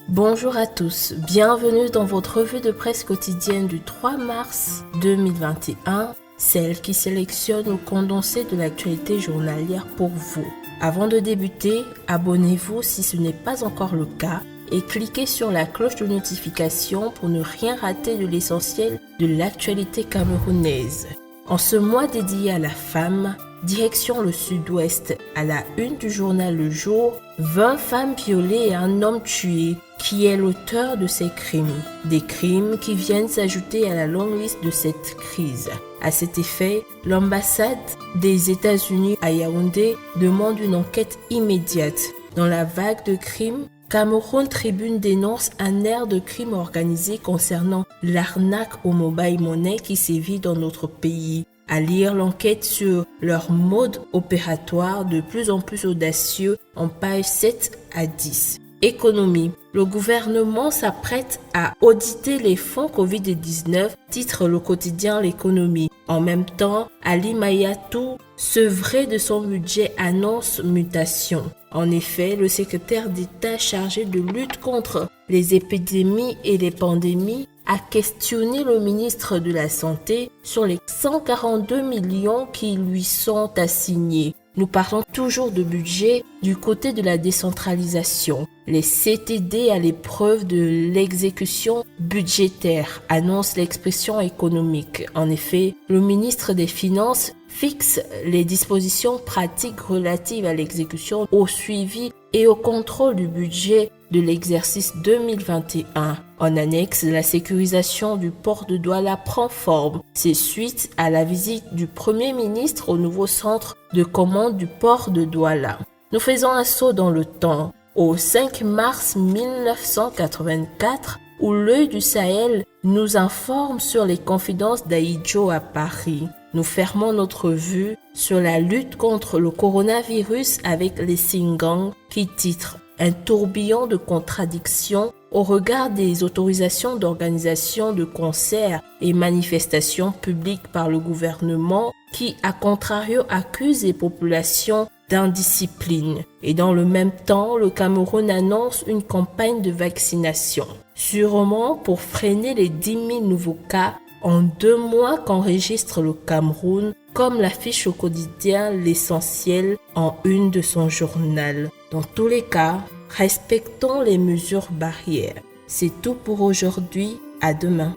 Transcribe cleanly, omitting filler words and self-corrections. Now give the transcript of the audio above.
Bonjour à tous, bienvenue dans votre revue de presse quotidienne du 3 mars 2021, celle qui sélectionne ou condensé de l'actualité journalière pour vous. Avant de débuter, abonnez-vous si ce n'est pas encore le cas et cliquez sur la cloche de notification pour ne rien rater de l'essentiel de l'actualité camerounaise. En ce mois dédié à la femme, direction le sud-ouest, à la une du journal Le Jour, 20 femmes violées et un homme tué. Qui est l'auteur de ces crimes? Des crimes qui viennent s'ajouter à la longue liste de cette crise. À cet effet, l'ambassade des États-Unis à Yaoundé demande une enquête immédiate. Dans la vague de crimes, Cameroun Tribune dénonce un air de crime organisé concernant l'arnaque au mobile money qui sévit dans notre pays. À lire l'enquête sur leur mode opératoire de plus en plus audacieux en pages 7 à 10. Économie. Le gouvernement s'apprête à auditer les fonds Covid-19, titre le quotidien L'économie. En même temps, Ali Mayatou, sevré de son budget, annonce mutation. En effet, le secrétaire d'État chargé de lutte contre les épidémies et les pandémies a questionné le ministre de la Santé sur les 142 millions qui lui sont assignés. Nous parlons toujours de budget du côté de la décentralisation. Les CTD à l'épreuve de l'exécution budgétaire, annonce l'expression économique. En effet, le ministre des Finances fixe les dispositions pratiques relatives à l'exécution, au suivi et au contrôle du budget de l'exercice 2021. En annexe, la sécurisation du port de Douala prend forme. C'est suite à la visite du Premier ministre au nouveau centre de commande du port de Douala. Nous faisons un saut dans le temps, au 5 mars 1984, où l'œil du Sahel nous informe sur les confidences d'Aïdjo à Paris. Nous fermons notre vue sur la lutte contre le coronavirus avec les Singang qui titrent un tourbillon de contradictions au regard des autorisations d'organisation de concerts et manifestations publiques par le gouvernement qui, à contrario, accuse les populations d'indiscipline. Et dans le même temps, le Cameroun annonce une campagne de vaccination, sûrement pour freiner les 10 000 nouveaux cas en 2 mois qu'enregistre le Cameroun, comme l'affiche au quotidien L'Essentiel en une de son journal. Dans tous les cas, respectons les mesures barrières. C'est tout pour aujourd'hui, à demain.